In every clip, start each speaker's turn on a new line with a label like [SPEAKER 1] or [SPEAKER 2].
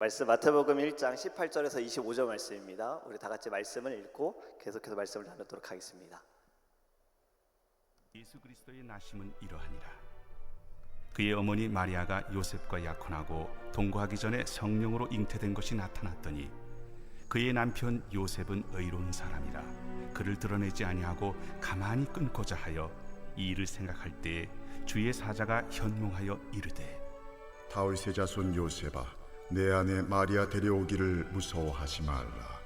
[SPEAKER 1] 말씀 마태복음 1장 18절에서 25절 말씀입니다. 우리 다 같이 말씀을 읽고 계속해서 말씀을 나누도록 하겠습니다.
[SPEAKER 2] 예수 그리스도의 나심은 이러하니라. 그의 어머니 마리아가 요셉과 약혼하고 동거하기 전에 성령으로 잉태된 것이 나타났더니 그의 남편 요셉은 의로운 사람이라 그를 드러내지 아니하고 가만히 끊고자 하여 이 일을 생각할 때에 주의 사자가 현몽하여 이르되
[SPEAKER 3] 다윗의 자손 요셉아, 내 아내 마리아 데려오기를 무서워하지 말라.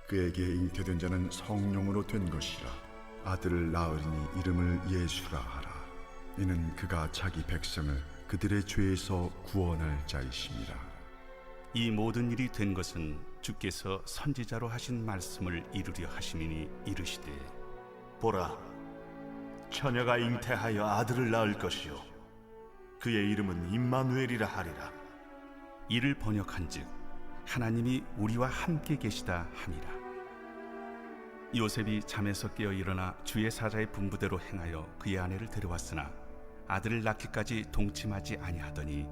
[SPEAKER 3] 그에게 잉태된 자는 성령으로 된 것이라. 아들을 낳으리니 이름을 예수라 하라. 이는 그가 자기 백성을 그들의 죄에서 구원할 자이심이라.
[SPEAKER 2] 이 모든 일이 된 것은 주께서 선지자로 하신 말씀을 이루려 하심이니 이르시되
[SPEAKER 4] 보라, 처녀가 잉태하여 아들을 낳을 것이요 그의 이름은 임마누엘이라 하리라.
[SPEAKER 2] 이를 번역한즉 하나님이 우리와 함께 계시다 함이라. 요셉이 잠에서 깨어 일어나 주의 사자의 분부대로 행하여 그의 아내를 데려왔으나 아들을 낳기까지 동침하지 아니하더니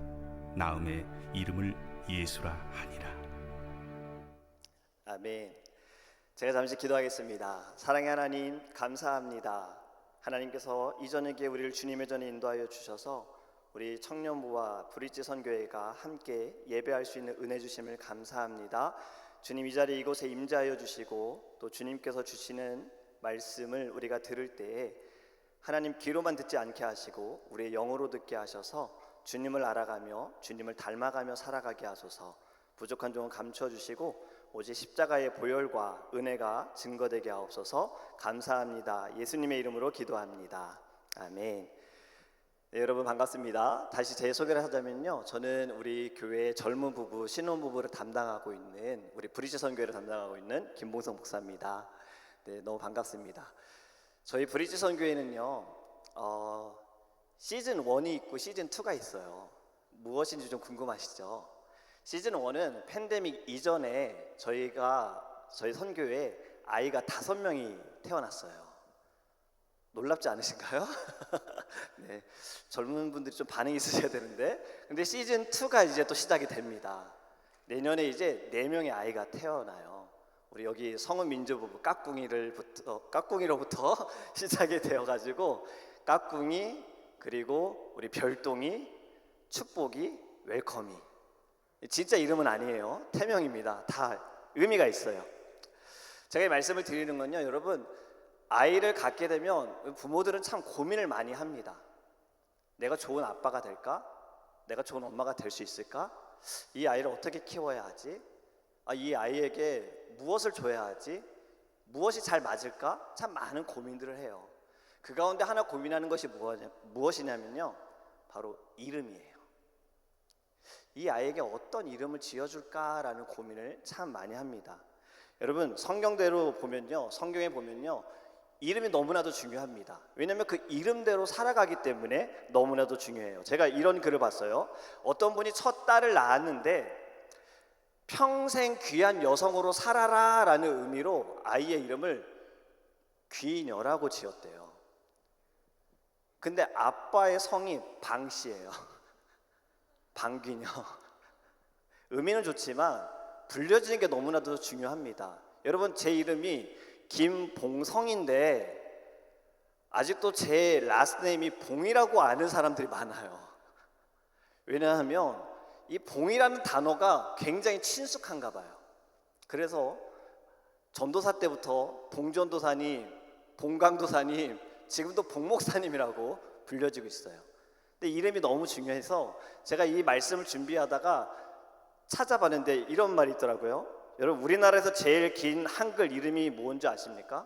[SPEAKER 2] 나음에 이름을 예수라 하니라.
[SPEAKER 1] 아멘. 제가 잠시 기도하겠습니다. 사랑의 하나님, 감사합니다. 하나님께서 이 저녁에 우리를 주님의 전에 인도하여 주셔서 우리 청년부와 브릿지 선교회가 함께 예배할 수 있는 은혜 주심을 감사합니다. 주님, 이 자리 이곳에 임재하여 주시고 또 주님께서 주시는 말씀을 우리가 들을 때에 하나님 귀로만 듣지 않게 하시고 우리의 영으로 듣게 하셔서 주님을 알아가며 주님을 닮아가며 살아가게 하소서. 부족한 종은 감춰주시고 오직 십자가의 보혈과 은혜가 증거되게 하옵소서. 감사합니다. 예수님의 이름으로 기도합니다. 아멘. 네, 여러분 반갑습니다. 다시 제 소개를 하자면요, 저는 우리 교회 젊은 부부, 신혼부부를 담당하고 있는 우리 브릿지 선교회를 담당하고 있는 김봉성 목사입니다. 네, 너무 반갑습니다. 저희 브릿지 선교회는요 시즌 1이 있고 시즌 2가 있어요. 무엇인지 좀 궁금하시죠? 시즌 1은 팬데믹 이전에 저희 선교회에 아이가 5명이 태어났어요. 놀랍지 않으신가요? 네, 젊은 분들이 좀 반응이 있으셔야 되는데, 근데 시즌 2가 이제 또 시작이 됩니다. 내년에 이제 4명의 아이가 태어나요. 우리 여기 성은 민주부부 까꿍이로부터 시작이 되어가지고 까꿍이, 그리고 우리 별동이, 축복이, 웰컴이. 진짜 이름은 아니에요. 태명입니다. 다 의미가 있어요. 제가 이 말씀을 드리는 건요, 여러분, 아이를 갖게 되면 부모들은 참 고민을 많이 합니다. 내가 좋은 아빠가 될까? 내가 좋은 엄마가 될 수 있을까? 이 아이를 어떻게 키워야 하지? 이 아이에게 무엇을 줘야 하지? 무엇이 잘 맞을까? 참 많은 고민들을 해요. 그 가운데 하나 고민하는 것이 무엇이냐면요, 바로 이름이에요. 이 아이에게 어떤 이름을 지어줄까라는 고민을 참 많이 합니다. 여러분, 성경에 보면요 이름이 너무나도 중요합니다. 왜냐하면 그 이름대로 살아가기 때문에 너무나도 중요해요. 제가 이런 글을 봤어요. 어떤 분이 첫 딸을 낳았는데 평생 귀한 여성으로 살아라 라는 의미로 아이의 이름을 귀녀라고 지었대요. 근데 아빠의 성이 방씨예요. 방귀녀. 의미는 좋지만 불려지는 게 너무나도 중요합니다. 여러분, 제 이름이 김봉성인데 아직도 제 라스트네임이 봉이라고 아는 사람들이 많아요. 왜냐하면 이 봉이라는 단어가 굉장히 친숙한가 봐요. 그래서 전도사 때부터 봉전도사님, 봉강도사님, 지금도 봉목사님이라고 불려지고 있어요. 근데 이름이 너무 중요해서 제가 이 말씀을 준비하다가 찾아봤는데 이런 말이 있더라고요. 여러분, 우리나라에서 제일 긴 한글 이름이 뭔지 아십니까?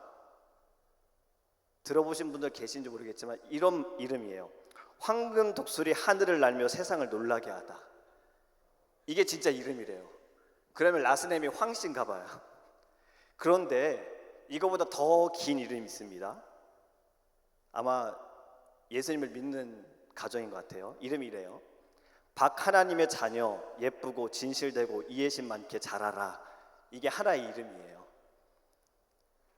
[SPEAKER 1] 들어보신 분들 계신지 모르겠지만 이런 이름이에요. 황금 독수리 하늘을 날며 세상을 놀라게 하다. 이게 진짜 이름이래요. 그러면 라스네임이 황씨인가 봐요. 그런데 이거보다 더 긴 이름이 있습니다. 아마 예수님을 믿는 가정인 것 같아요. 이름이 이래요. 박 하나님의 자녀, 예쁘고 진실되고 이해심 많게 자라라. 이게 하나의 이름이에요.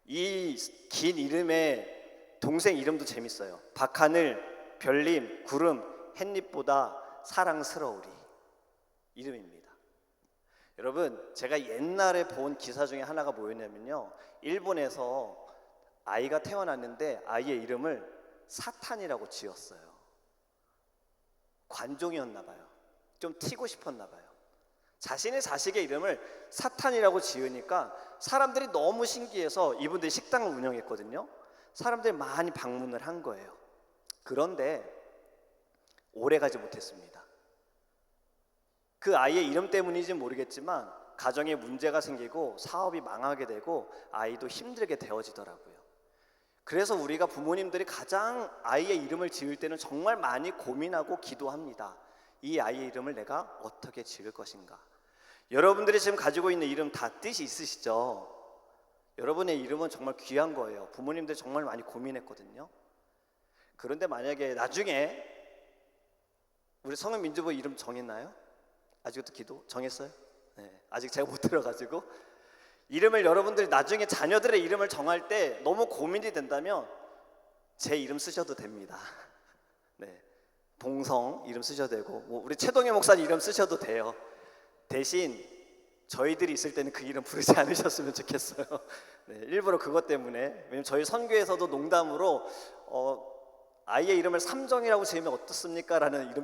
[SPEAKER 1] 이 긴 이름의 동생 이름도 재밌어요. 박하늘, 별님, 구름, 햇빛보다 사랑스러우리. 이름입니다. 여러분, 제가 옛날에 본 기사 중에 하나가 뭐였냐면요, 일본에서 아이가 태어났는데 아이의 이름을 사탄이라고 지었어요. 관종이었나 봐요. 좀 튀고 싶었나 봐요. 자신의 자식의 이름을 사탄이라고 지으니까 사람들이 너무 신기해서 이분들이 식당을 운영했거든요. 사람들이 많이 방문을 한 거예요. 그런데 오래 가지 못했습니다. 그 아이의 이름 때문인지는 모르겠지만 가정에 문제가 생기고 사업이 망하게 되고 아이도 힘들게 되어지더라고요. 그래서 우리가 부모님들이 가장 아이의 이름을 지을 때는 정말 많이 고민하고 기도합니다. 이 아이의 이름을 내가 어떻게 지을 것인가. 여러분들이 지금 가지고 있는 이름 다 뜻이 있으시죠? 여러분의 이름은 정말 귀한 거예요. 부모님들 정말 많이 고민했거든요. 그런데 만약에 나중에 우리 성은 민주부 이름 정했나요? 아직도 기도 정했어요? 네, 아직 제가 못 들어가지고 이름을 여러분들이 나중에 자녀들의 이름을 정할 때 너무 고민이 된다면 제 이름 쓰셔도 됩니다. 네, 봉성 이름 쓰셔도 되고 뭐 우리 최동희 목사님 이름 쓰셔도 돼요. 대신 저희들이 있을 때는 그 이름 부르지 않으셨으면 좋겠어요. 네, 일부러 그것 때문에. 왜냐면 저희 선교에서도 농담으로 아이의 이름을 삼정이라고 지으면 어떻습니까? 라는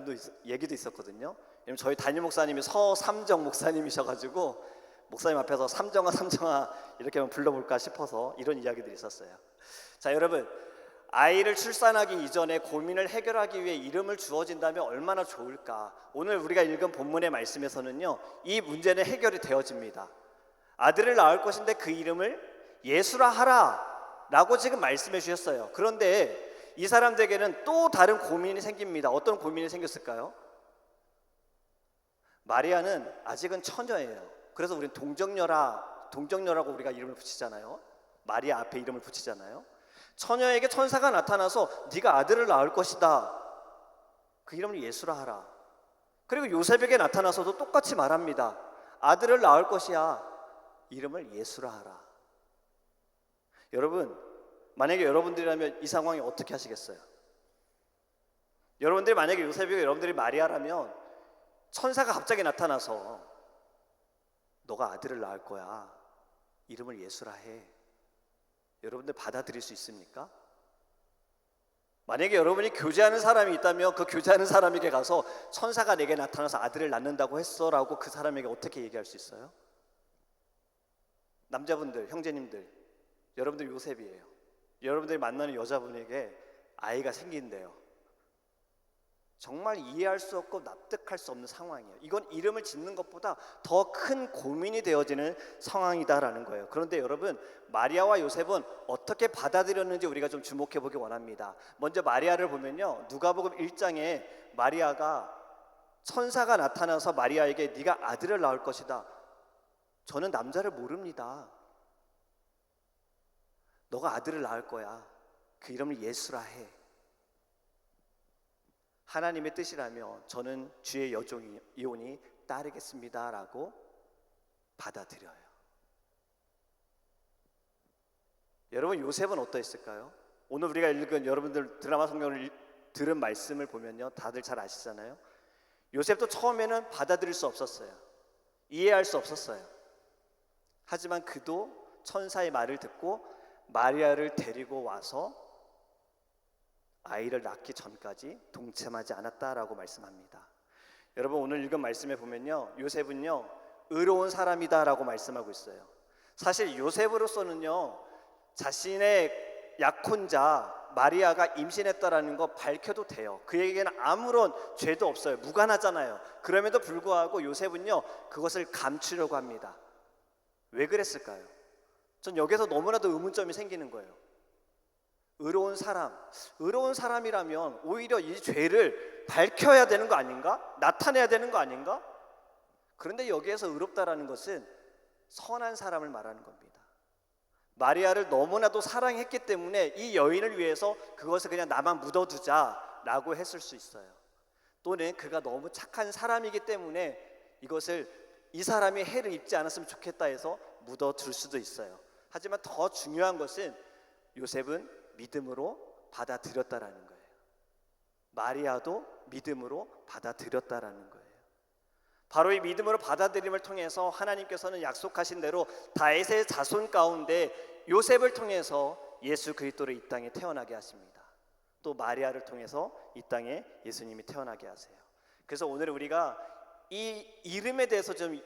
[SPEAKER 1] 얘기도 있었거든요. 왜냐면 저희 담임 목사님이 서삼정 목사님이셔가지고 목사님 앞에서 삼정아 삼정아 이렇게 한번 불러볼까 싶어서 이런 이야기들이 있었어요. 자, 여러분, 아이를 출산하기 이전에 고민을 해결하기 위해 이름을 주어진다면 얼마나 좋을까. 오늘 우리가 읽은 본문의 말씀에서는요, 이 문제는 해결이 되어집니다. 아들을 낳을 것인데 그 이름을 예수라 하라 라고 지금 말씀해 주셨어요. 그런데 이 사람들에게는 또 다른 고민이 생깁니다. 어떤 고민이 생겼을까요? 마리아는 아직은 처녀예요. 그래서 우리는 동정녀라고 우리가 이름을 붙이잖아요. 마리아 앞에 이름을 붙이잖아요. 처녀에게 천사가 나타나서 네가 아들을 낳을 것이다. 그 이름을 예수라 하라. 그리고 요셉에게 나타나서도 똑같이 말합니다. 아들을 낳을 것이야. 이름을 예수라 하라. 여러분, 만약에 여러분들이라면 이 상황이 어떻게 하시겠어요? 여러분들이 만약에 요셉이고 여러분들이 마리아라면 천사가 갑자기 나타나서 너가 아들을 낳을 거야. 이름을 예수라 해. 여러분들 받아들일 수 있습니까? 만약에 여러분이 교제하는 사람이 있다면 그 교제하는 사람에게 가서 천사가 내게 나타나서 아들을 낳는다고 했어 라고 그 사람에게 어떻게 얘기할 수 있어요? 남자분들, 형제님들, 여러분들 요셉이에요. 여러분들이 만나는 여자분에게 아이가 생긴대요. 정말 이해할 수 없고 납득할 수 없는 상황이에요. 이건 이름을 짓는 것보다 더 큰 고민이 되어지는 상황이다라는 거예요. 그런데 여러분, 마리아와 요셉은 어떻게 받아들였는지 우리가 좀 주목해 보기 원합니다. 먼저 마리아를 보면요, 누가복음 1장에 마리아가 천사가 나타나서 마리아에게 네가 아들을 낳을 것이다. 저는 남자를 모릅니다. 너가 아들을 낳을 거야. 그 이름을 예수라 해. 하나님의 뜻이라면 저는 주의 여종이오니 따르겠습니다 라고 받아들여요. 여러분, 요셉은 어떠했을까요? 오늘 우리가 읽은 여러분들 드라마 성경을 들은 말씀을 보면요, 다들 잘 아시잖아요. 요셉도 처음에는 받아들일 수 없었어요. 이해할 수 없었어요. 하지만 그도 천사의 말을 듣고 마리아를 데리고 와서 아이를 낳기 전까지 동참하지 않았다라고 말씀합니다. 여러분, 오늘 읽은 말씀에 보면요, 요셉은요 의로운 사람이다라고 말씀하고 있어요. 사실 요셉으로서는요 자신의 약혼자 마리아가 임신했다라는 거 밝혀도 돼요. 그에게는 아무런 죄도 없어요. 무관하잖아요. 그럼에도 불구하고 요셉은요 그것을 감추려고 합니다. 왜 그랬을까요? 전 여기서 너무나도 의문점이 생기는 거예요. 의로운 사람이라면 오히려 이 죄를 밝혀야 되는 거 아닌가? 나타내야 되는 거 아닌가? 그런데 여기에서 의롭다라는 것은 선한 사람을 말하는 겁니다. 마리아를 너무나도 사랑했기 때문에 이 여인을 위해서 그것을 그냥 나만 묻어두자라고 했을 수 있어요. 또는 그가 너무 착한 사람이기 때문에 이것을 이 사람이 해를 입지 않았으면 좋겠다 해서 묻어둘 수도 있어요. 하지만 더 중요한 것은 요셉은 믿음으로 받아들였다라는 거예요. 마리아도 믿음으로 받아들였다라는 거예요. 바로 이 믿음으로 받아들임을 통해서 하나님께서는 약속하신 대로 다윗의 자손 가운데 요셉을 통해서 예수 그리스도를 이 땅에 태어나게 하십니다. 또 마리아를 통해서 이 땅에 예수님이 태어나게 하세요. 그래서 오늘 우리가 이 이름에 대해서 좀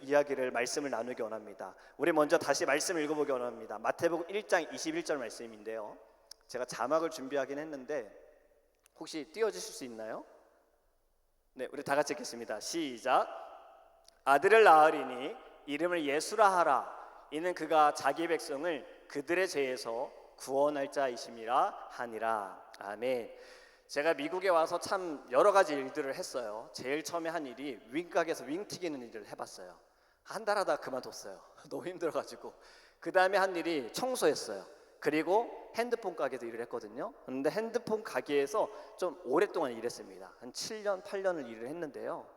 [SPEAKER 1] 말씀을 나누기 원합니다. 우리 먼저 다시 말씀을 읽어보기 원합니다. 마태복음 1장 21절 말씀인데요, 제가 자막을 준비하긴 했는데 혹시 띄워주실 수 있나요? 네, 우리 다 같이 읽겠습니다. 시작. 아들을 낳으리니 이름을 예수라 하라. 이는 그가 자기 백성을 그들의 죄에서 구원할 자이심이라 하니라. 아멘. 제가 미국에 와서 참 여러 가지 일들을 했어요. 제일 처음에 한 일이 윙가게에서 윙 튀기는 일을 해봤어요. 한 달 하다가 그만뒀어요. 너무 힘들어가지고. 그 다음에 한 일이 청소했어요. 그리고 핸드폰 가게도 일을 했거든요. 그런데 핸드폰 가게에서 좀 오랫동안 일했습니다. 한 7년, 8년을 일을 했는데요,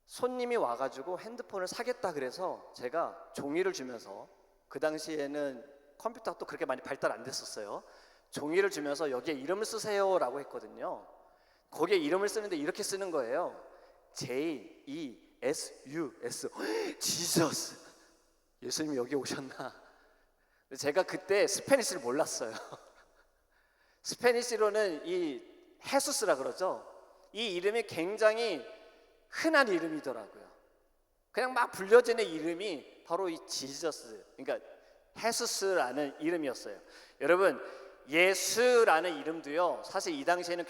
[SPEAKER 1] 손님이 와가지고 핸드폰을 사겠다 그래서 제가 종이를 주면서, 그 당시에는 컴퓨터가 또 그렇게 많이 발달 안 됐었어요. 종이를 주면서 여기에 이름을 쓰세요 라고 했거든요. 거기에 이름을 쓰는데 이렇게 쓰는 거예요. J-E-S-U-S. 지저스, 예수님이 여기 오셨나. 제가 그때 스페니쉬를 몰랐어요. 스페니쉬로는 이 헤수스라 그러죠. 이 이름이 굉장히 흔한 이름이더라고요. 그냥 막 불려지는 이름이 바로 이 지저스, 그러니까 헤수스라는 이름이었어요. 여러분, 예수라는 이름도요, 사실 이 당시에는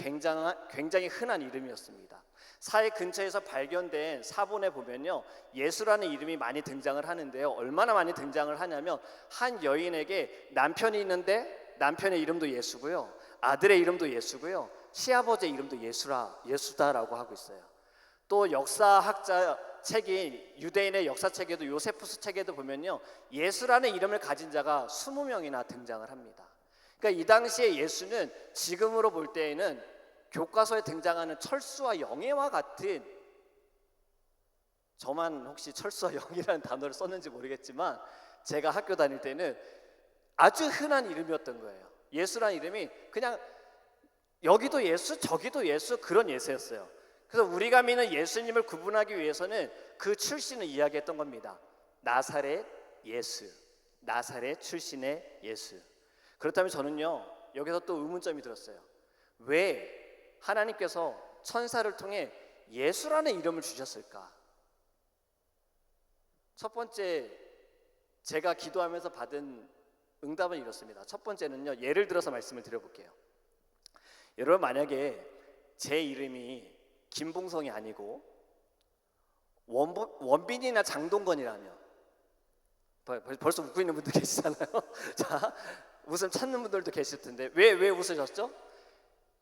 [SPEAKER 1] 굉장히 흔한 이름이었습니다. 사회 근처에서 발견된 사본에 보면요, 예수라는 이름이 많이 등장을 하는데요, 얼마나 많이 등장을 하냐면 한 여인에게 남편이 있는데 남편의 이름도 예수고요, 아들의 이름도 예수고요, 시아버지의 이름도 예수다라고 하고 있어요. 또 역사학자 책인 유대인의 역사책에도, 요세푸스 책에도 보면요, 예수라는 이름을 가진 자가 20명이나 등장을 합니다. 그러니까 이 당시에 예수는 지금으로 볼 때에는 교과서에 등장하는 철수와 영예와 같은, 저만 혹시 철수와 영이라는 단어를 썼는지 모르겠지만 제가 학교 다닐 때는 아주 흔한 이름이었던 거예요. 예수라는 이름이 그냥 여기도 예수 저기도 예수, 그런 예수였어요. 그래서 우리가 믿는 예수님을 구분하기 위해서는 그 출신을 이야기했던 겁니다. 나사렛 예수, 나사렛 출신의 예수. 그렇다면 저는요, 여기서 또 의문점이 들었어요. 왜 하나님께서 천사를 통해 예수라는 이름을 주셨을까? 첫 번째, 제가 기도하면서 받은 응답은 이렇습니다. 첫 번째는요, 예를 들어서 말씀을 드려볼게요. 여러분, 만약에 제 이름이 김봉성이 아니고 원빈이나 장동건이라면, 벌써 웃고 있는 분들 계시잖아요. 자, 웃음 찾는 분들도 계실 텐데 왜 웃으셨죠?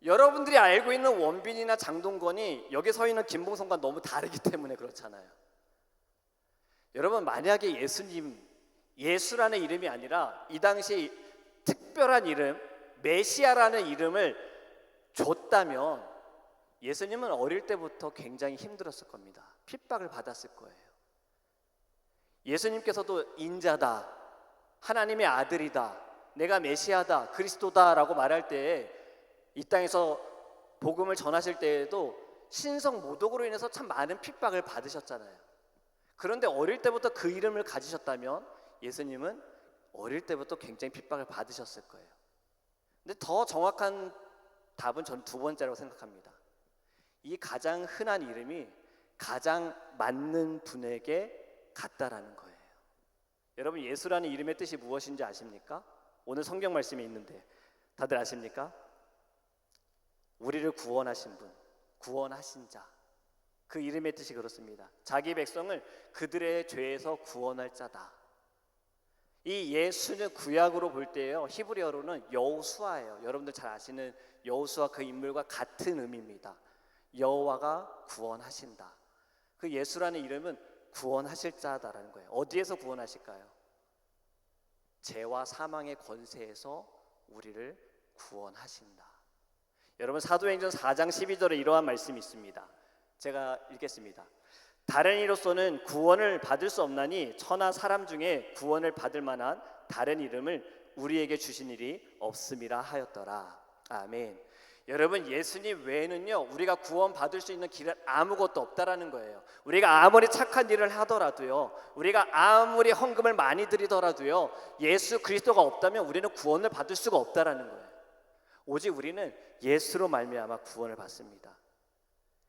[SPEAKER 1] 여러분들이 알고 있는 원빈이나 장동건이 여기 서 있는 김봉성과 너무 다르기 때문에 그렇잖아요. 여러분, 만약에 예수라는 이름이 아니라 이 당시 특별한 이름, 메시아라는 이름을 줬다면 예수님은 어릴 때부터 굉장히 힘들었을 겁니다. 핍박을 받았을 거예요. 예수님께서도 인자다, 하나님의 아들이다, 내가 메시아다, 그리스도다라고 말할 때에, 이 땅에서 복음을 전하실 때에도 신성 모독으로 인해서 참 많은 핍박을 받으셨잖아요. 그런데 어릴 때부터 그 이름을 가지셨다면 예수님은 어릴 때부터 굉장히 핍박을 받으셨을 거예요. 근데 더 정확한 답은 저는 두 번째라고 생각합니다. 이 가장 흔한 이름이 가장 맞는 분에게 갔다라는 거예요. 여러분, 예수라는 이름의 뜻이 무엇인지 아십니까? 오늘 성경 말씀에 있는데 다들 아십니까? 우리를 구원하신 분, 구원하신 자, 그 이름의 뜻이 그렇습니다. 자기 백성을 그들의 죄에서 구원할 자다. 이 예수는 구약으로 볼 때요, 히브리어로는 여호수아예요. 여러분들 잘 아시는 여호수아 그 인물과 같은 의미입니다. 여호와가 구원하신다. 그 예수라는 이름은 구원하실 자다라는 거예요. 어디에서 구원하실까요? 죄와 사망의 권세에서 우리를 구원하신다. 여러분, 사도행전 4장 12절에 이러한 말씀이 있습니다. 제가 읽겠습니다. 다른 이로서는 구원을 받을 수 없나니 천하 사람 중에 구원을 받을 만한 다른 이름을 우리에게 주신 일이 없음이라 하였더라. 아멘. 여러분, 예수님 외에는요 우리가 구원받을 수 있는 길은 아무것도 없다라는 거예요. 우리가 아무리 착한 일을 하더라도요, 우리가 아무리 헌금을 많이 드리더라도요, 예수 그리스도가 없다면 우리는 구원을 받을 수가 없다라는 거예요. 오직 우리는 예수로 말미암아 구원을 받습니다.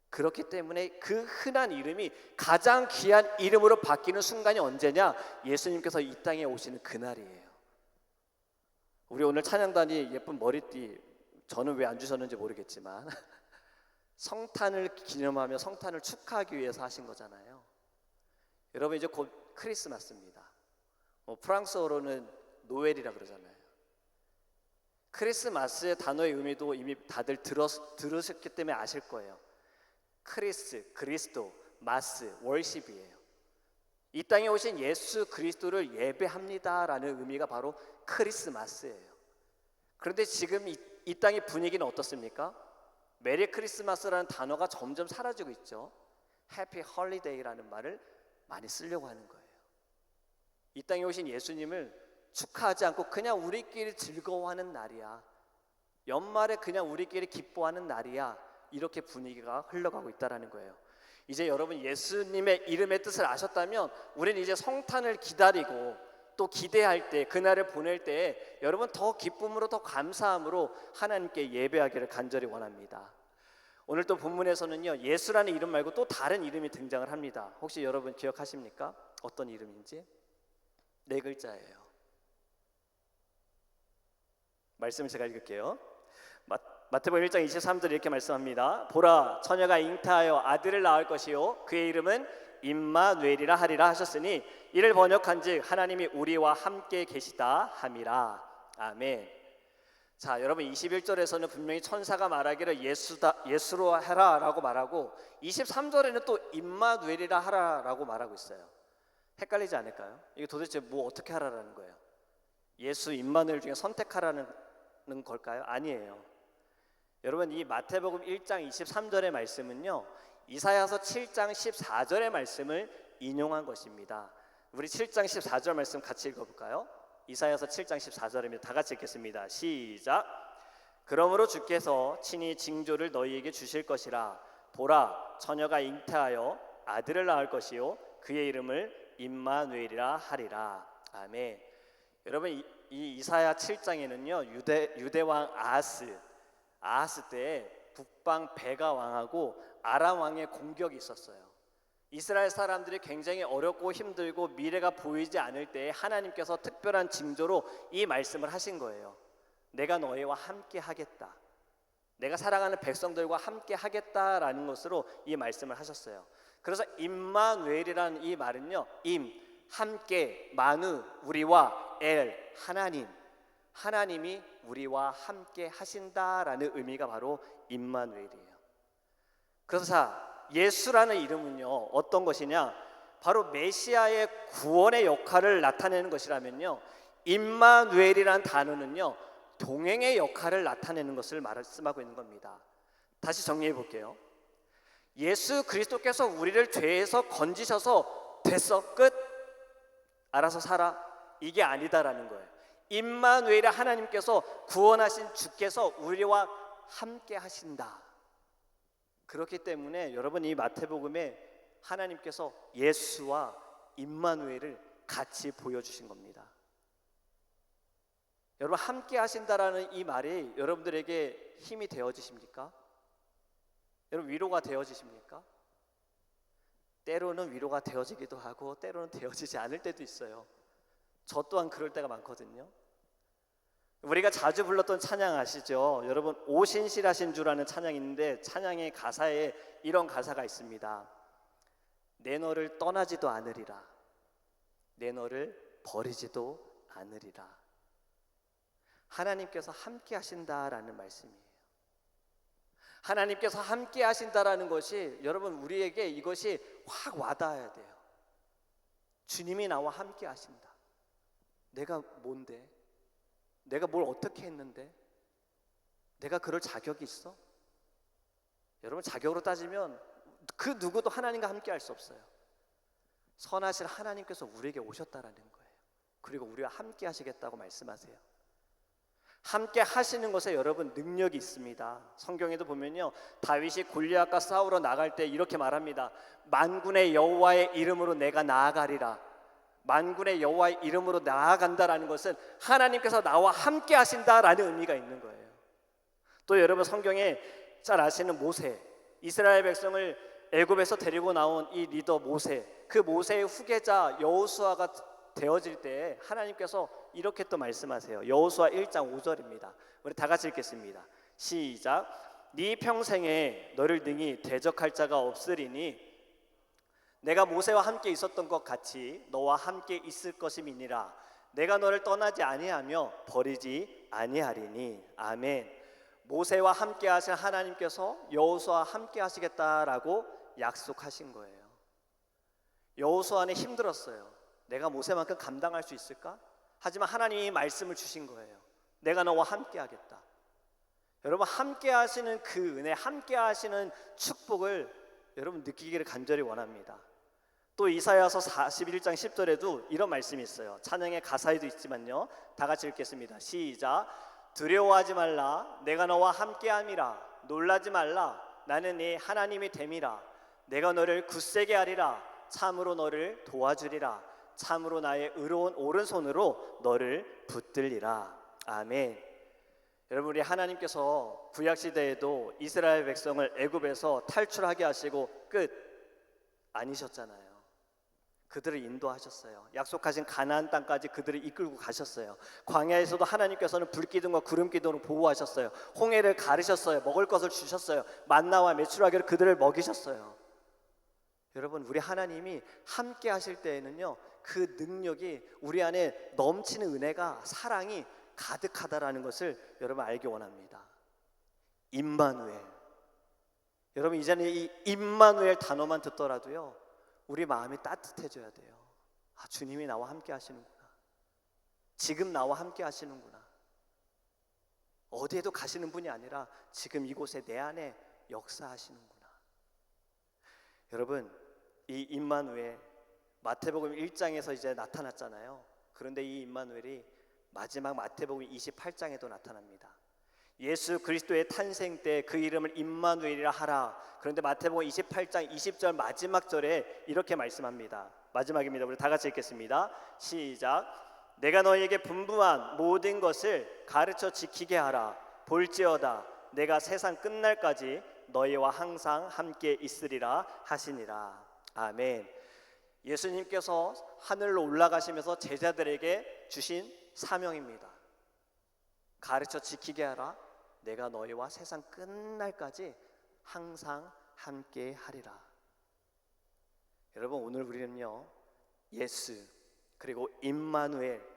[SPEAKER 1] 그렇기 때문에 그 흔한 이름이 가장 귀한 이름으로 바뀌는 순간이 언제냐? 예수님께서 이 땅에 오시는 그날이에요. 우리 오늘 찬양단이 예쁜 머리띠, 저는 왜 안 주셨는지 모르겠지만 성탄을 기념하며 성탄을 축하하기 위해서 하신 거잖아요. 여러분, 이제 곧 크리스마스입니다. 프랑스어로는 노엘이라 그러잖아요. 크리스마스의 단어의 의미도 이미 다들 들으셨기 때문에 아실 거예요. 그리스도, 마스, 월십이에요. 이 땅에 오신 예수 그리스도를 예배합니다라는 의미가 바로 크리스마스예요. 그런데 지금 이 땅의 분위기는 어떻습니까? 메리 크리스마스라는 단어가 점점 사라지고 있죠. 해피 홀리데이라는 말을 많이 쓰려고 하는 거예요. 이 땅에 오신 예수님을 축하하지 않고 그냥 우리끼리 즐거워하는 날이야, 연말에 그냥 우리끼리 기뻐하는 날이야, 이렇게 분위기가 흘러가고 있다는 거예요. 이제 여러분, 예수님의 이름의 뜻을 아셨다면 우리는 이제 성탄을 기다리고 또 기대할 때, 그날을 보낼 때 여러분 더 기쁨으로, 더 감사함으로 하나님께 예배하기를 간절히 원합니다. 오늘 또 본문에서는요, 예수라는 이름 말고 또 다른 이름이 등장을 합니다. 혹시 여러분 기억하십니까? 어떤 이름인지? 4글자예요. 말씀을 제가 읽을게요. 마태복음 1장 23절 이렇게 말씀합니다. 보라, 처녀가 잉태하여 아들을 낳을 것이요 그의 이름은 임마누엘이라 하리라 하셨으니 이를 번역한즉 하나님이 우리와 함께 계시다 함이라. 아멘. 자, 여러분, 21절에서는 분명히 천사가 말하기를 예수로 하라라고 말하고 23절에는 또 임마누엘이라 하라라고 말하고 있어요. 헷갈리지 않을까요? 이게 도대체 뭐 어떻게 하라라는 거예요? 예수 임마누엘 중에 선택하라는 걸까요? 아니에요. 여러분, 이 마태복음 1장 23절의 말씀은요, 이사야서 7장 14절의 말씀을 인용한 것입니다. 우리 7장 14절 말씀 같이 읽어볼까요? 이사야서 7장 14절입니다. 다 같이 읽겠습니다. 시작. 그러므로 주께서 친히 징조를 너희에게 주실 것이라. 보라, 처녀가 잉태하여 아들을 낳을 것이요 그의 이름을 임마누엘이라 하리라. 아멘. 여러분, 이 이사야 7장에는요 유대 왕 아하스 때에 북방 베가 왕하고 아람 왕의 공격이 있었어요. 이스라엘 사람들이 굉장히 어렵고 힘들고 미래가 보이지 않을 때에 하나님께서 특별한 징조로 이 말씀을 하신 거예요. 내가 너희와 함께 하겠다, 내가 사랑하는 백성들과 함께 하겠다라는 것으로 이 말씀을 하셨어요. 그래서 임마누엘이라는 이 말은요, 함께, 마누, 우리와, 엘, 하나님이 우리와 함께 하신다라는 의미가 바로 임마누엘이에요. 그래서 자, 예수라는 이름은요 어떤 것이냐? 바로 메시아의 구원의 역할을 나타내는 것이라면요, 임마누엘이라는 단어는요 동행의 역할을 나타내는 것을 말씀하고 있는 겁니다. 다시 정리해 볼게요. 예수 그리스도께서 우리를 죄에서 건지셔서 됐어, 끝, 알아서 살아, 이게 아니다라는 거예요. 임마누엘의 하나님께서, 구원하신 주께서 우리와 함께 하신다. 그렇기 때문에 여러분, 이 마태복음에 하나님께서 예수와 임마누엘을 같이 보여주신 겁니다. 여러분, 함께 하신다라는 이 말이 여러분들에게 힘이 되어지십니까? 여러분, 위로가 되어지십니까? 때로는 위로가 되어지기도 하고 때로는 되어지지 않을 때도 있어요. 저 또한 그럴 때가 많거든요. 우리가 자주 불렀던 찬양 아시죠? 여러분, 오신실하신 주라는 찬양이 있는데 찬양의 가사에 이런 가사가 있습니다. 내 너를 떠나지도 않으리라, 내 너를 버리지도 않으리라. 하나님께서 함께 하신다라는 말씀이에요. 하나님께서 함께 하신다라는 것이 여러분, 우리에게 이것이 확 와닿아야 돼요. 주님이 나와 함께 하신다. 내가 뭔데? 내가 뭘 어떻게 했는데? 내가 그럴 자격이 있어? 여러분, 자격으로 따지면 그 누구도 하나님과 함께 할 수 없어요. 선하신 하나님께서 우리에게 오셨다라는 거예요. 그리고 우리와 함께 하시겠다고 말씀하세요. 함께 하시는 것에 여러분 능력이 있습니다. 성경에도 보면요, 다윗이 골리앗과 싸우러 나갈 때 이렇게 말합니다. 만군의 여호와의 이름으로 내가 나아가리라. 만군의 여호와의 이름으로 나아간다라는 것은 하나님께서 나와 함께 하신다라는 의미가 있는 거예요. 또 여러분 성경에 잘 아시는 모세, 이스라엘 백성을 애굽에서 데리고 나온 이 리더 모세, 그 모세의 후계자 여호수아가 되어질 때 하나님께서 이렇게 또 말씀하세요. 여호수아 1장 5절입니다. 우리 다 같이 읽겠습니다. 시작. 네 평생에 너를 능히 대적할 자가 없으리니 내가 모세와 함께 있었던 것 같이 너와 함께 있을 것임이니라. 내가 너를 떠나지 아니하며 버리지 아니하리니. 아멘. 모세와 함께 하신 하나님께서 여호수아와 함께 하시겠다라고 약속하신 거예요. 여호수아는 힘들었어요. 내가 모세만큼 감당할 수 있을까? 하지만 하나님이 말씀을 주신 거예요. 내가 너와 함께 하겠다. 여러분, 함께 하시는 그 은혜, 함께 하시는 축복을 여러분 느끼기를 간절히 원합니다. 또 이사야서 41장 10절에도 이런 말씀이 있어요. 찬양의 가사에도 있지만요, 다 같이 읽겠습니다. 시작. 두려워하지 말라. 내가 너와 함께함이라. 놀라지 말라. 나는 네 하나님이 됨이라. 내가 너를 굳세게 하리라. 참으로 너를 도와주리라. 참으로 나의 의로운 오른손으로 너를 붙들리라. 아멘. 여러분, 우리 하나님께서 구약시대에도 이스라엘 백성을 애굽에서 탈출하게 하시고 끝 아니셨잖아요. 그들을 인도하셨어요. 약속하신 가나안 땅까지 그들을 이끌고 가셨어요. 광야에서도 하나님께서는 불기둥과 구름기둥으로 보호하셨어요. 홍해를 가르셨어요. 먹을 것을 주셨어요. 만나와 메추라기로 그들을 먹이셨어요. 여러분, 우리 하나님이 함께 하실 때에는요, 그 능력이 우리 안에 넘치는 은혜가, 사랑이 가득하다라는 것을 여러분 알기 원합니다. 임마누엘. 여러분, 이제는 이 임마누엘 단어만 듣더라도요, 우리 마음이 따뜻해져야 돼요. 아, 주님이 나와 함께 하시는구나. 지금 나와 함께 하시는구나. 어디에도 가시는 분이 아니라 지금 이곳에 내 안에 역사하시는구나. 여러분, 이 임마누엘, 마태복음 1장에서 이제 나타났잖아요. 그런데 이 임마누엘이 마지막 마태복음 28장에도 나타납니다. 예수 그리스도의 탄생 때 그 이름을 임마누엘이라 하라. 그런데 마태복음 28장 20절 마지막 절에 이렇게 말씀합니다. 마지막입니다. 우리 다 같이 읽겠습니다. 시작. 내가 너희에게 분부한 모든 것을 가르쳐 지키게 하라. 볼지어다 내가 세상 끝날까지 너희와 항상 함께 있으리라 하시니라. 아멘. 예수님께서 하늘로 올라가시면서 제자들에게 주신 사명입니다. 가르쳐 지키게 하라. 내가 너희와 세상 끝날까지 항상 함께 하리라. 여러분, 오늘 우리는요, 예수 그리고 임마누엘,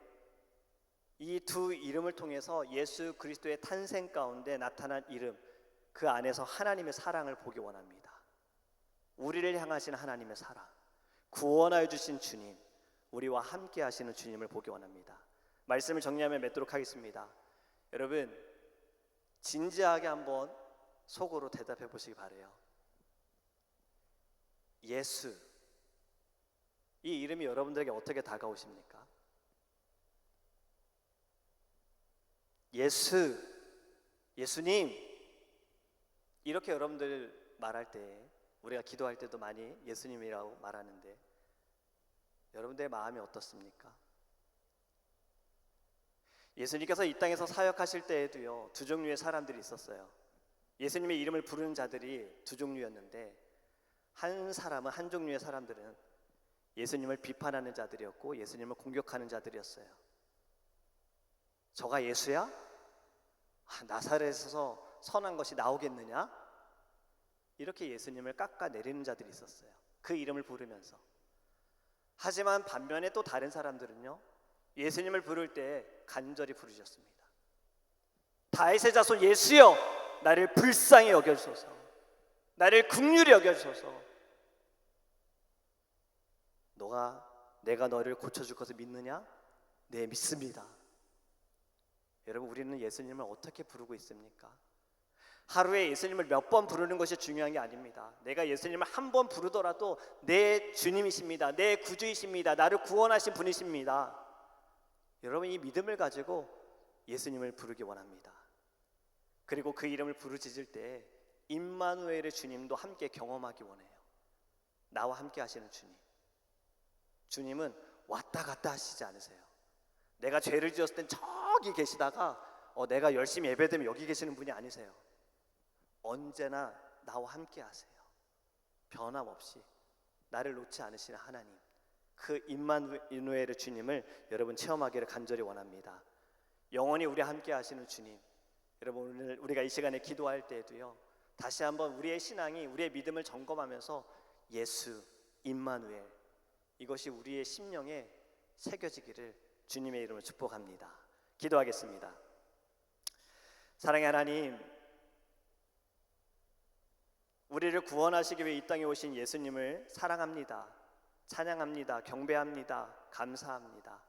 [SPEAKER 1] 이 두 이름을 통해서 예수 그리스도의 탄생 가운데 나타난 이름, 그 안에서 하나님의 사랑을 보기 원합니다. 우리를 향하신 하나님의 사랑, 구원하여 주신 주님, 우리와 함께 하시는 주님을 보기 원합니다. 말씀을 정리하며 맺도록 하겠습니다. 여러분, 진지하게 한번 속으로 대답해 보시기 바래요. 예수, 이 이름이 여러분들에게 어떻게 다가오십니까? 예수, 예수님, 이렇게 여러분들 말할 때, 우리가 기도할 때도 많이 예수님이라고 말하는데 여러분들의 마음이 어떻습니까? 예수님께서 이 땅에서 사역하실 때에도요, 두 종류의 사람들이 있었어요. 예수님의 이름을 부르는 자들이 두 종류였는데, 한 사람은, 한 종류의 사람들은 예수님을 비판하는 자들이었고 예수님을 공격하는 자들이었어요. 저가 예수야? 나사렛에서 선한 것이 나오겠느냐? 이렇게 예수님을 깎아내리는 자들이 있었어요. 그 이름을 부르면서. 하지만 반면에 또 다른 사람들은요, 예수님을 부를 때 간절히 부르셨습니다. 다윗의 자손 예수여, 나를 불쌍히 여겨주소서. 나를 긍휼히 여겨주소서. 내가 너를 고쳐줄 것을 믿느냐? 네, 믿습니다. 여러분, 우리는 예수님을 어떻게 부르고 있습니까? 하루에 예수님을 몇 번 부르는 것이 중요한 게 아닙니다. 내가 예수님을 한 번 부르더라도 내 주님이십니다. 내 구주이십니다. 나를 구원하신 분이십니다. 여러분, 이 믿음을 가지고 예수님을 부르기 원합니다. 그리고 그 이름을 부르짖을 때 임마누엘의 주님도 함께 경험하기 원해요. 나와 함께 하시는 주님. 주님은 왔다 갔다 하시지 않으세요. 내가 죄를 지었을 땐 저기 계시다가 내가 열심히 예배드리면 여기 계시는 분이 아니세요. 언제나 나와 함께 하세요. 변함없이 나를 놓지 않으시는 하나님, 그 임마누엘의 주님을 여러분 체험하기를 간절히 원합니다. 영원히 우리와 함께 하시는 주님, 여러분 오늘 우리가 이 시간에 기도할 때에도요, 다시 한번 우리의 신앙이, 우리의 믿음을 점검하면서 예수, 임마누엘, 이것이 우리의 심령에 새겨지기를 주님의 이름으로 축복합니다. 기도하겠습니다. 사랑의 하나님, 우리를 구원하시기 위해 이 땅에 오신 예수님을 사랑합니다. 찬양합니다. 경배합니다. 감사합니다.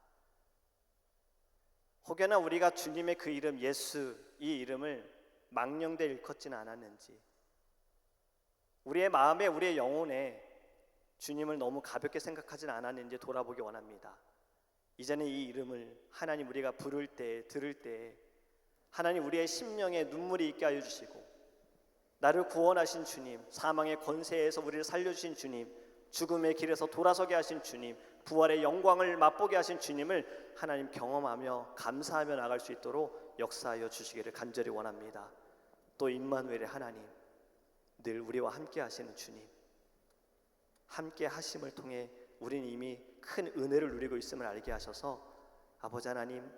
[SPEAKER 1] 혹여나 우리가 주님의 그 이름 예수, 이 이름을 망령되 일컫지는 않았는지, 우리의 마음에, 우리의 영혼에 주님을 너무 가볍게 생각하지는 않았는지 돌아보기 원합니다. 이제는 이 이름을 하나님 우리가 부를 때, 들을 때 하나님 우리의 심령에 눈물이 있게 하여 주시고, 나를 구원하신 주님, 사망의 권세에서 우리를 살려주신 주님, 죽음의 길에서 돌아서게 하신 주님, 부활의 영광을 맛보게 하신 주님을 하나님 경험하며 감사하며 나갈 수 있도록 역사하여 주시기를 간절히 원합니다. 또 임마누엘의 하나님, 늘 우리와 함께 하시는 주님, 함께 하심을 통해 우리는 이미 큰 은혜를 누리고 있음을 알게 하셔서 아버지 하나님,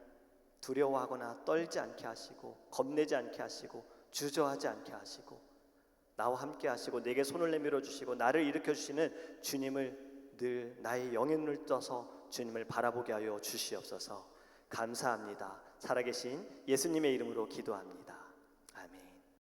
[SPEAKER 1] 두려워하거나 떨지 않게 하시고, 겁내지 않게 하시고, 주저하지 않게 하시고, 나와 함께 하시고 내게 손을 내밀어 주시고 나를 일으켜 주시는 주님을 늘 나의 영의 눈을 떠서 주님을 바라보게 하여 주시옵소서. 감사합니다. 살아계신 예수님의 이름으로 기도합니다.